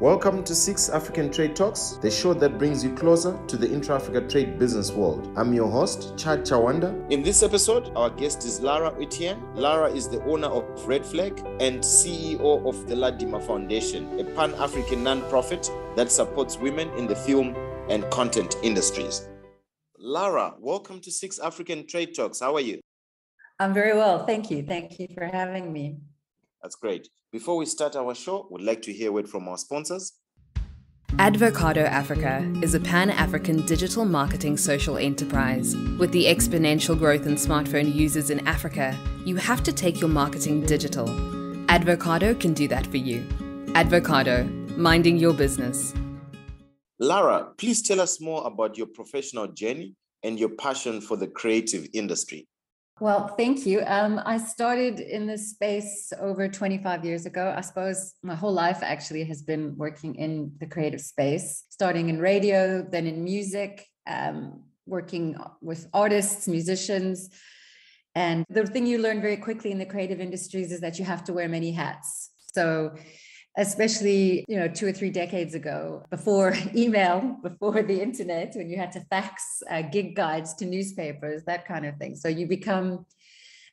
Welcome to 6 African Trade Talks, the show that brings you closer to the intra-Africa trade business world. I'm your host, Chad Chawanda. In this episode, our guest is Lara Utain. Lara is the owner of Red Flag and CEO of the Ladima Foundation, a pan-African non-profit that supports women in the film and content industries. Lara, welcome to 6 African Trade Talks. How are you? I'm very well. Thank you. Thank you for having me. That's great. Before we start our show, we'd like to hear a word from our sponsors. Advocado Africa is a pan-African digital marketing social enterprise. With the exponential growth in smartphone users in Africa, you have to take your marketing digital. Advocado can do that for you. Advocado, minding your business. Lara, please tell us more about your professional journey and your passion for the creative industry. Well, thank you. I started in this space over 25 years ago. I suppose my whole life actually has been working in the creative space, starting in radio, then in music, working with artists, musicians. And the thing you learn very quickly in the creative industries is that you have to wear many hats. So especially, 2 or 3 decades ago, before email, before the internet, when you had to fax gig guides to newspapers, that kind of thing. So you become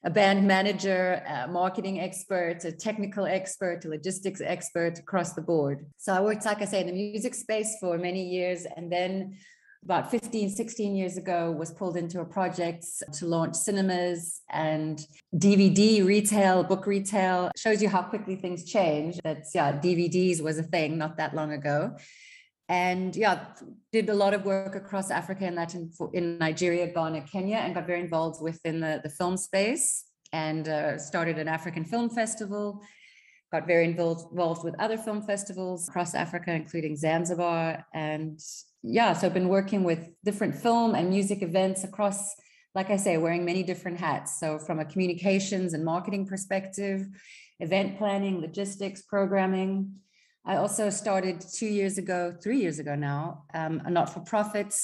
a band manager, a marketing expert, a technical expert, a logistics expert across the board. So I worked, like I say, in the music space for many years, and then about 15, 16 years ago, was pulled into a project to launch cinemas and DVD retail, book retail. Shows you how quickly things change. DVDs was a thing not that long ago. And did a lot of work across Africa and that in Nigeria, Ghana, Kenya, and got very involved within the film space and started an African film festival. Got very involved with other film festivals across Africa, including Zanzibar. And so I've been working with different film and music events across, like I say, wearing many different hats. So from a communications and marketing perspective, event planning, logistics, programming. I also started 3 years ago now, a not-for-profit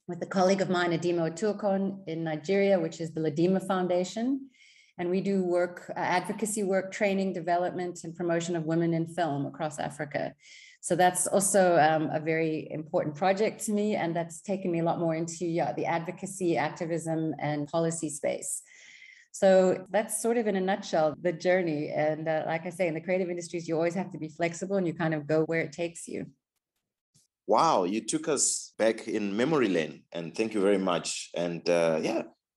with a colleague of mine, Ladima, in Nigeria, which is the Ladima Foundation. And we do work, advocacy work, training, development, and promotion of women in film across Africa. So that's also a very important project to me. And that's taken me a lot more into the advocacy, activism, and policy space. So that's sort of in a nutshell, the journey. And like I say, in the creative industries, you always have to be flexible and you kind of go where it takes you. Wow, you took us back in memory lane. And thank you very much. And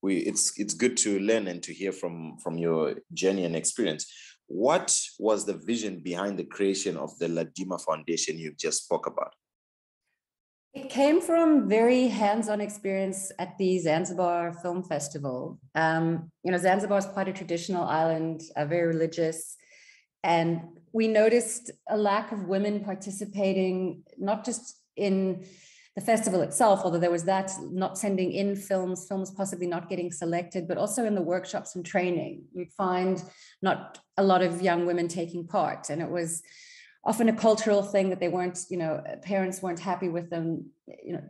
it's good to learn and to hear from your journey and experience. What was the vision behind the creation of the Ladima Foundation you just spoke about? It came from very hands-on experience at the Zanzibar Film Festival. Zanzibar is quite a traditional island, very religious, and we noticed a lack of women participating, not just in the festival itself, although there was that, not sending in films possibly not getting selected, but also in the workshops and training. You'd find not a lot of young women taking part. And it was often a cultural thing that they weren't, parents weren't happy with them,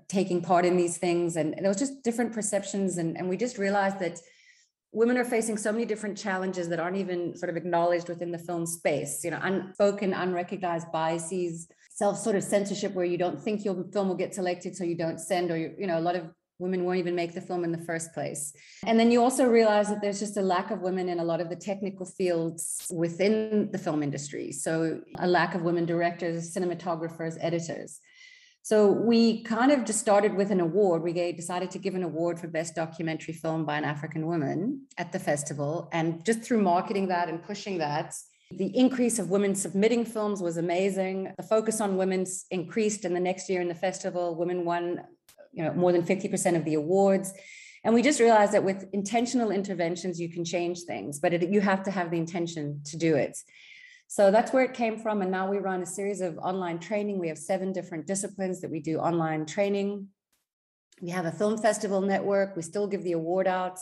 taking part in these things. And there was just different perceptions. And we just realized that women are facing so many different challenges that aren't even sort of acknowledged within the film space, unspoken, unrecognized biases, sort of censorship where you don't think your film will get selected, so you don't send, or, a lot of women won't even make the film in the first place. And then you also realize that there's just a lack of women in a lot of the technical fields within the film industry. So a lack of women directors, cinematographers, editors. So we kind of just started with an award. We decided to give an award for Best Documentary Film by an African Woman at the festival. And just through marketing that and pushing that, the increase of women submitting films was amazing. The focus on women's increased, and the next year in the festival, women won, more than 50% of the awards. And we just realized that with intentional interventions, you can change things, but you have to have the intention to do it. So that's where it came from. And now we run a series of online training. We have 7 different disciplines that we do online training. We have a film festival network. We still give the award out.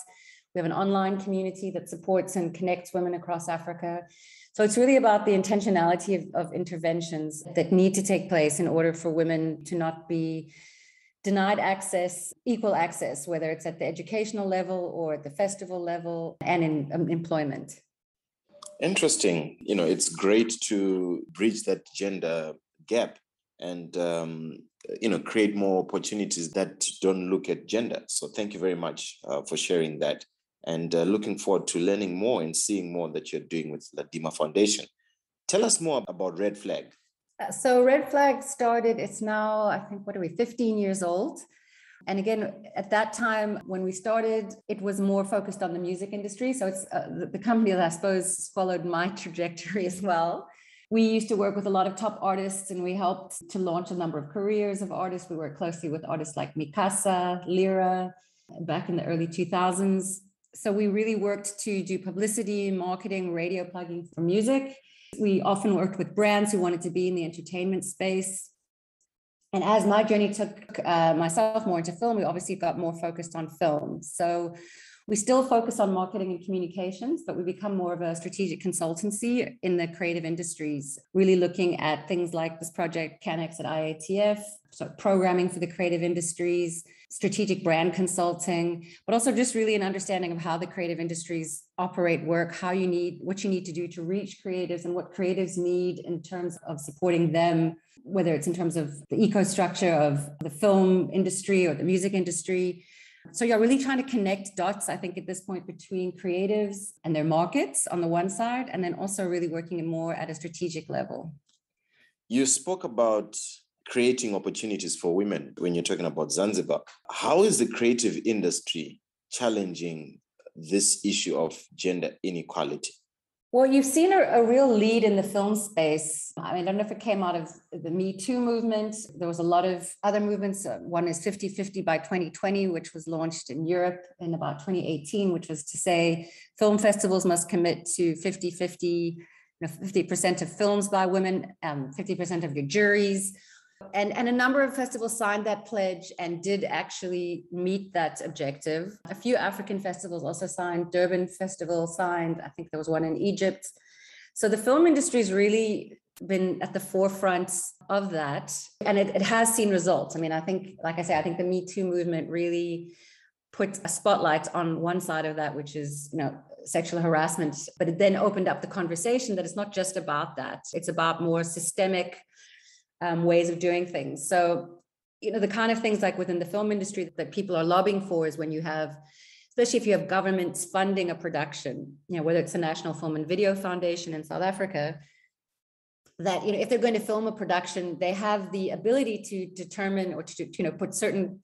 We have an online community that supports and connects women across Africa. So it's really about the intentionality of interventions that need to take place in order for women to not be denied access, equal access, whether it's at the educational level or at the festival level and in employment. Interesting. It's great to bridge that gender gap and create more opportunities that don't look at gender. So thank you very much for sharing that, and looking forward to learning more and seeing more that you're doing with Ladima Foundation. Tell us more about Red Flag. So Red Flag started, it's now, I think, 15 years old. And again, at that time, when we started, it was more focused on the music industry. So it's the company that I suppose followed my trajectory as well. We used to work with a lot of top artists, and we helped to launch a number of careers of artists. We worked closely with artists like Mikasa, Lyra, back in the early 2000s. So we really worked to do publicity, marketing, radio plugging for music. We often worked with brands who wanted to be in the entertainment space. And as my journey took myself more into film, we obviously got more focused on film. So we still focus on marketing and communications, but we become more of a strategic consultancy in the creative industries, really looking at things like this project Canex at IATF, so programming for the creative industries, strategic brand consulting, but also just really an understanding of how the creative industries operate, work, what you need to do to reach creatives and what creatives need in terms of supporting them, whether it's in terms of the eco-structure of the film industry or the music industry. So you're really trying to connect dots, I think, at this point between creatives and their markets on the one side, and then also really working more at a strategic level. You spoke about creating opportunities for women when you're talking about Zanzibar. How is the creative industry challenging this issue of gender inequality? Well, you've seen a real lead in the film space. I mean, I don't know if it came out of the Me Too movement. There was a lot of other movements. One is 50-50 by 2020, which was launched in Europe in about 2018, which was to say film festivals must commit to 50-50, 50% of films by women, 50% of your juries. And a number of festivals signed that pledge and did actually meet that objective. A few African festivals also signed. Durban Festival signed. I think there was one in Egypt. So the film industry has really been at the forefront of that. And it has seen results. I mean, I think, like I say, I think the Me Too movement really put a spotlight on one side of that, which is, sexual harassment. But it then opened up the conversation that it's not just about that. It's about more systemic ways of doing things. So, the kind of things like within the film industry that people are lobbying for is when you have, especially if you have governments funding a production, whether it's the National Film and Video Foundation in South Africa, that, if they're going to film a production, they have the ability to determine or to, put certain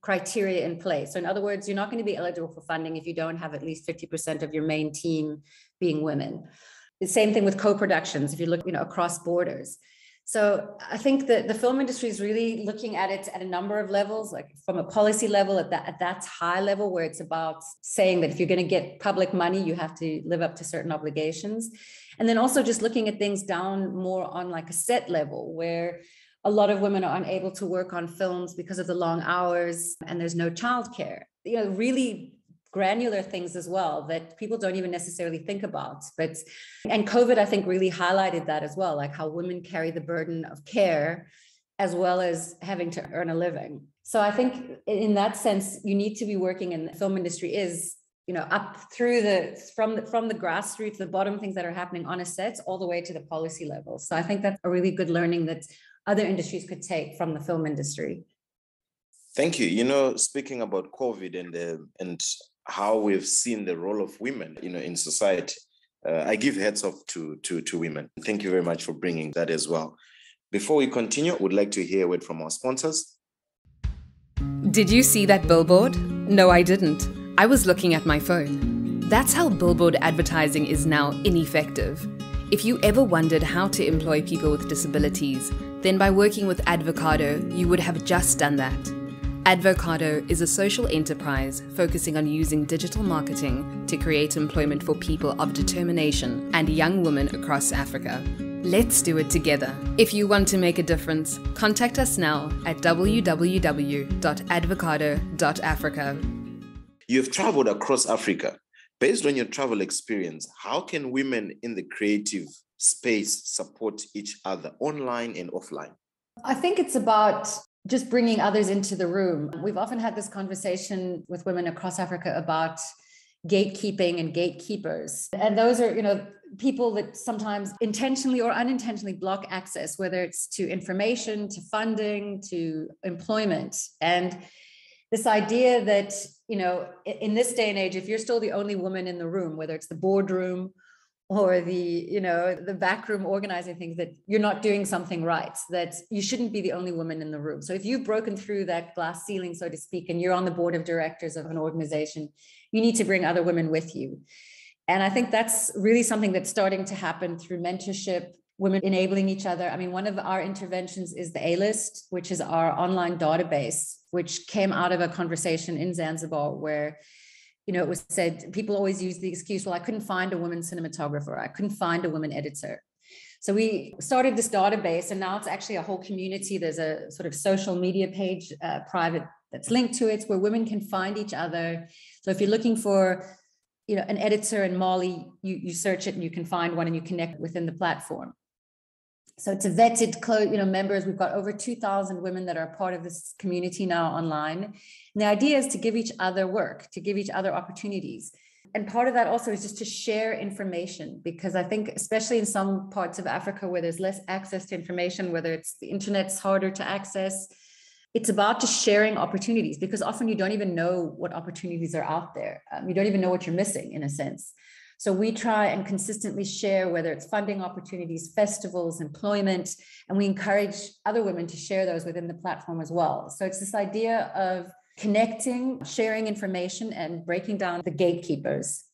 criteria in place. So in other words, you're not going to be eligible for funding if you don't have at least 50% of your main team being women. The same thing with co-productions, if you look, across borders. So I think that the film industry is really looking at it at a number of levels, like from a policy level at that high level, where it's about saying that if you're going to get public money, you have to live up to certain obligations. And then also just looking at things down more on like a set level, where a lot of women are unable to work on films because of the long hours and there's no childcare. Really granular things as well that people don't even necessarily think about. And COVID, I think, really highlighted that as well, like how women carry the burden of care as well as having to earn a living. So I think in that sense, you need to be working in the film industry is, up through from the grassroots, the bottom things that are happening on a set all the way to the policy level. So I think that's a really good learning that other industries could take from the film industry. Thank you. Speaking about COVID and how we've seen the role of women, in society. I give hats off to women. Thank you very much for bringing that as well. Before we continue, we'd like to hear a word from our sponsors. Did you see that billboard? No, I didn't. I was looking at my phone. That's how billboard advertising is now ineffective. If you ever wondered how to employ people with disabilities, then by working with Advocado, you would have just done that. Advocado is a social enterprise focusing on using digital marketing to create employment for people of determination and young women across Africa. Let's do it together. If you want to make a difference, contact us now at www.advocado.africa. You have traveled across Africa. Based on your travel experience, how can women in the creative space support each other online and offline? I think it's about just bringing others into the room. We've often had this conversation with women across Africa about, gatekeeping and gatekeepers. And those are, people that sometimes intentionally or unintentionally block access, whether it's to information, to funding, to employment. And this idea that, in this day and age, if you're still the only woman in the room, whether it's the boardroom or the back room organizing things, that you're not doing something right, that you shouldn't be the only woman in the room. So if you've broken through that glass ceiling, so to speak, and you're on the board of directors of an organization, you need to bring other women with you. And I think that's really something that's starting to happen through mentorship, women enabling each other. I mean, one of our interventions is the A-List, which is our online database, which came out of a conversation in Zanzibar where, it was said, people always use the excuse, well, I couldn't find a woman cinematographer, I couldn't find a woman editor. So we started this database, and now it's actually a whole community. There's a sort of social media page, private, that's linked to it, where women can find each other. So if you're looking for an editor in Mali, you search it and you can find one and you connect within the platform. So it's a vetted, members. We've got over 2,000 women that are part of this community now online. And the idea is to give each other work, to give each other opportunities. And part of that also is just to share information, because I think, especially in some parts of Africa where there's less access to information, whether it's the internet's harder to access, it's about just sharing opportunities, because often you don't even know what opportunities are out there. You don't even know what you're missing, in a sense. So we try and consistently share, whether it's funding opportunities, festivals, employment, and we encourage other women to share those within the platform as well. So it's this idea of connecting, sharing information, and breaking down the gatekeepers.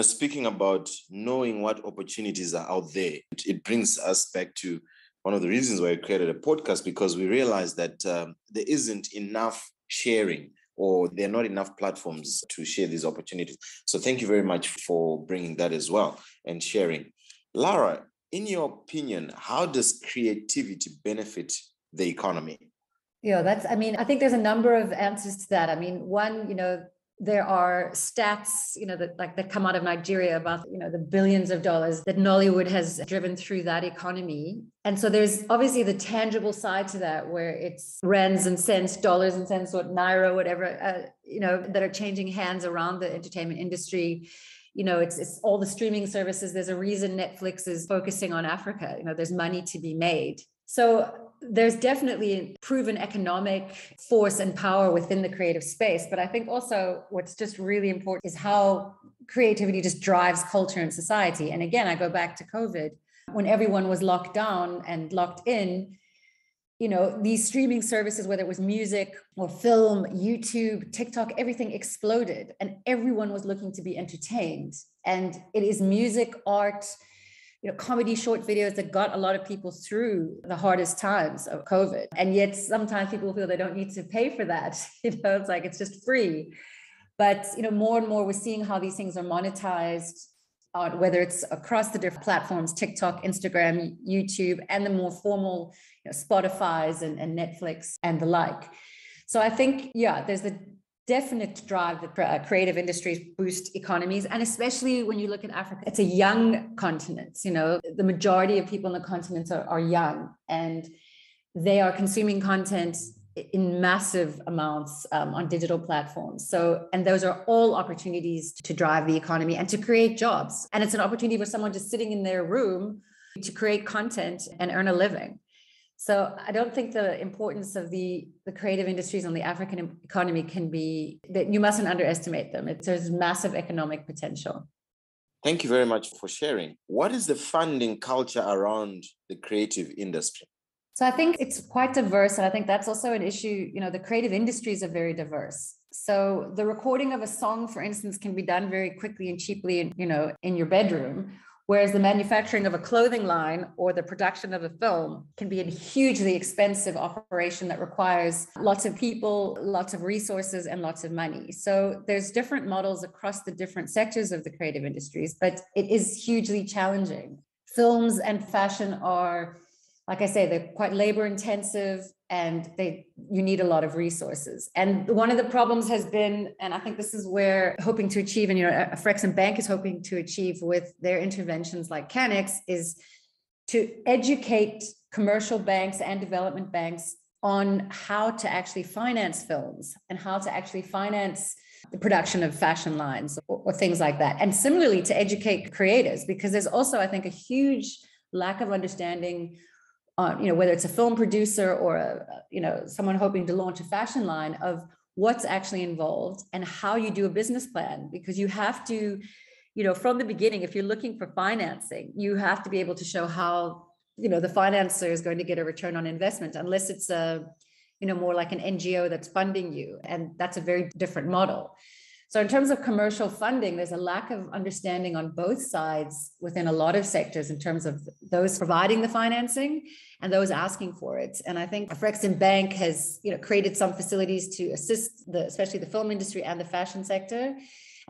Speaking about knowing what opportunities are out there, it brings us back to one of the reasons why we created a podcast, because we realized that there isn't enough sharing, or there are not enough platforms to share these opportunities. So thank you very much for bringing that as well and sharing. Lara, in your opinion, how does creativity benefit the economy? I think there's a number of answers to that. I mean, one, there are stats, that come out of Nigeria about, the billions of dollars that Nollywood has driven through that economy. And so there's obviously the tangible side to that, where it's rands and cents, dollars and cents, or naira, whatever, that are changing hands around the entertainment industry. It's all the streaming services. There's a reason Netflix is focusing on Africa. There's money to be made. So there's definitely proven economic force and power within the creative space. But I think also what's just really important is how creativity just drives culture and society. And again, I go back to COVID, when everyone was locked down and locked in, these streaming services, whether it was music or film, YouTube, TikTok, everything exploded and everyone was looking to be entertained. And it is music, art, comedy short videos that got a lot of people through the hardest times of COVID. And yet sometimes people feel they don't need to pay for that. It's like, it's just free. But, more and more we're seeing how these things are monetized, whether it's across the different platforms, TikTok, Instagram, YouTube, and the more formal, Spotify's and Netflix and the like. So I think, there's the definite drive that creative industries boost economies. And especially when you look at Africa, it's a young continent. The majority of people on the continent are young, and they are consuming content in massive amounts on digital platforms. So, and those are all opportunities to drive the economy and to create jobs. And it's an opportunity for someone just sitting in their room to create content and earn a living. So I don't think the importance of the creative industries on the African economy can be, that you mustn't underestimate them. There's massive economic potential. Thank you very much for sharing. What is the funding culture around the creative industry? So I think it's quite diverse. And I think that's also an issue. The creative industries are very diverse. So the recording of a song, for instance, can be done very quickly and cheaply in your bedroom. Whereas the manufacturing of a clothing line or the production of a film can be a hugely expensive operation that requires lots of people, lots of resources, and lots of money. So there's different models across the different sectors of the creative industries, but it is hugely challenging. Films and fashion are, like I say, they're quite labor intensive, and you need a lot of resources. And one of the problems has been, and I think this is where hoping to achieve, and Afrexim Bank is hoping to achieve with their interventions like Canex, is to educate commercial banks and development banks on how to actually finance films and how to actually finance the production of fashion lines or things like that. And similarly to educate creators, because there's also, I think, a huge lack of understanding on, whether it's a film producer or someone hoping to launch a fashion line, of what's actually involved and how you do a business plan. Because you have to, from the beginning, if you're looking for financing, you have to be able to show how, the financer is going to get a return on investment, unless it's more like an NGO that's funding you. And that's a very different model. So in terms of commercial funding, there's a lack of understanding on both sides within a lot of sectors in terms of those providing the financing and those asking for it. And I think Afrexim Bank has created some facilities to assist especially the film industry and the fashion sector.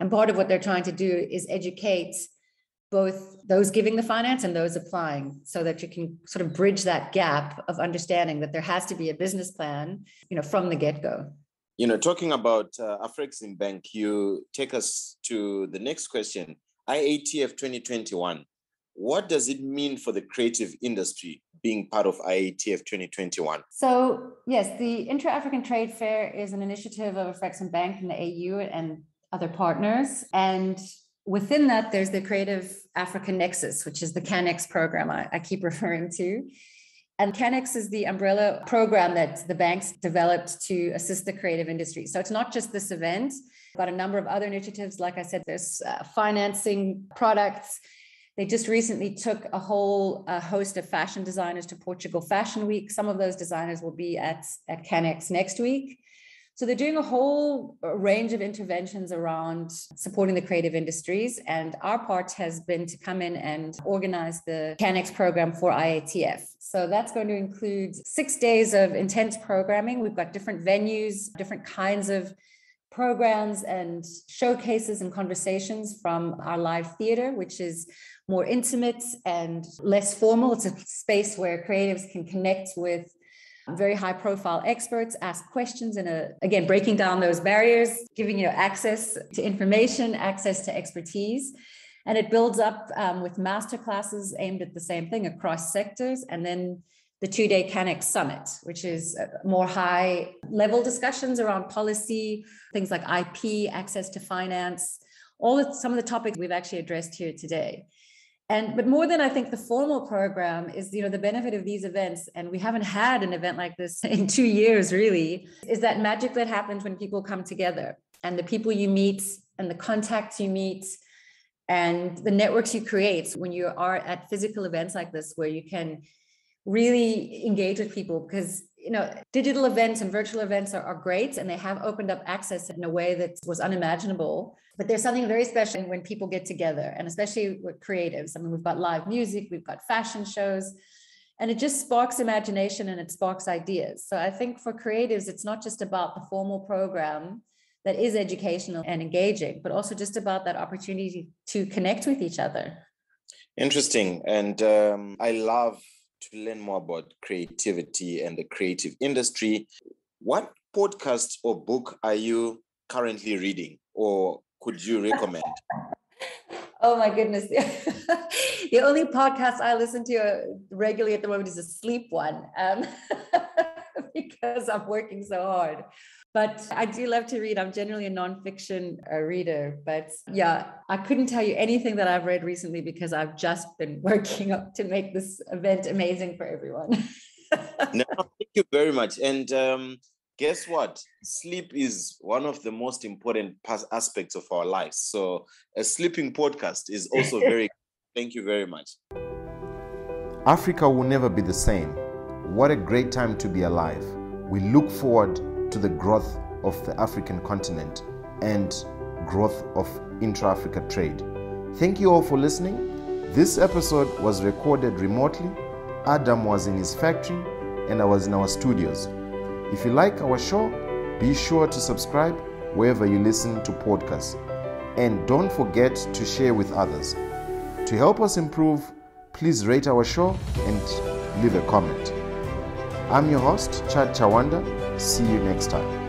And part of what they're trying to do is educate both those giving the finance and those applying, so that you can sort of bridge that gap of understanding that there has to be a business plan, from the get-go. Talking about Afrexim Bank, you take us to the next question. IATF 2021. What does it mean for the creative industry being part of IATF 2021? So, yes, the Intra-African Trade Fair is an initiative of Afrexim Bank and the AU and other partners. And within that, there's the Creative Africa Nexus, which is the Canex program I keep referring to. And Canex is the umbrella program that the banks developed to assist the creative industry. So it's not just this event, but a number of other initiatives. Like I said, there's financing products. They just recently took a whole host of fashion designers to Portugal Fashion Week. Some of those designers will be at Canex next week. So they're doing a whole range of interventions around supporting the creative industries. And our part has been to come in and organize the Canex program for IATF. So that's going to include 6 days of intense programming. We've got different venues, different kinds of programs and showcases and conversations from our live theater, which is more intimate and less formal. It's a space where creatives can connect with very high profile experts, ask questions, and again, breaking down those barriers, giving access to information, access to expertise. And it builds up with masterclasses aimed at the same thing across sectors. And then the 2-day Canex Summit, which is more high level discussions around policy, things like IP, access to finance, some of the topics we've actually addressed here today. But more than I think the formal program is, the benefit of these events, and we haven't had an event like this in 2 years really, is that magic that happens when people come together, and the people you meet and the contacts you meet and the networks you create when you are at physical events like this, where you can really engage with people. Because digital events and virtual events are great, and they have opened up access in a way that was unimaginable. But there's something very special when people get together, and especially with creatives. I mean, we've got live music, we've got fashion shows, and it just sparks imagination and it sparks ideas. So I think for creatives, it's not just about the formal program that is educational and engaging, but also just about that opportunity to connect with each other. Interesting. And I love to learn more about creativity and the creative industry. What podcast or book are you currently reading, or could you recommend? Oh my goodness. The only podcast I listen to regularly at the moment is a sleep one, because I'm working so hard. But I do love to read. I'm generally a nonfiction reader. But yeah, I couldn't tell you anything that I've read recently because I've just been working up to make this event amazing for everyone. No, thank you very much. And guess what? Sleep is one of the most important aspects of our lives. So a sleeping podcast is also very, thank you very much. Africa will never be the same. What a great time to be alive. We look forward to the growth of the African continent and growth of intra-Africa trade. Thank you all for listening. This episode was recorded remotely. Adam was in his factory and I was in our studios. If you like our show, be sure to subscribe wherever you listen to podcasts. And don't forget to share with others. To help us improve, please rate our show and leave a comment. I'm your host, Chad Chawanda. See you next time.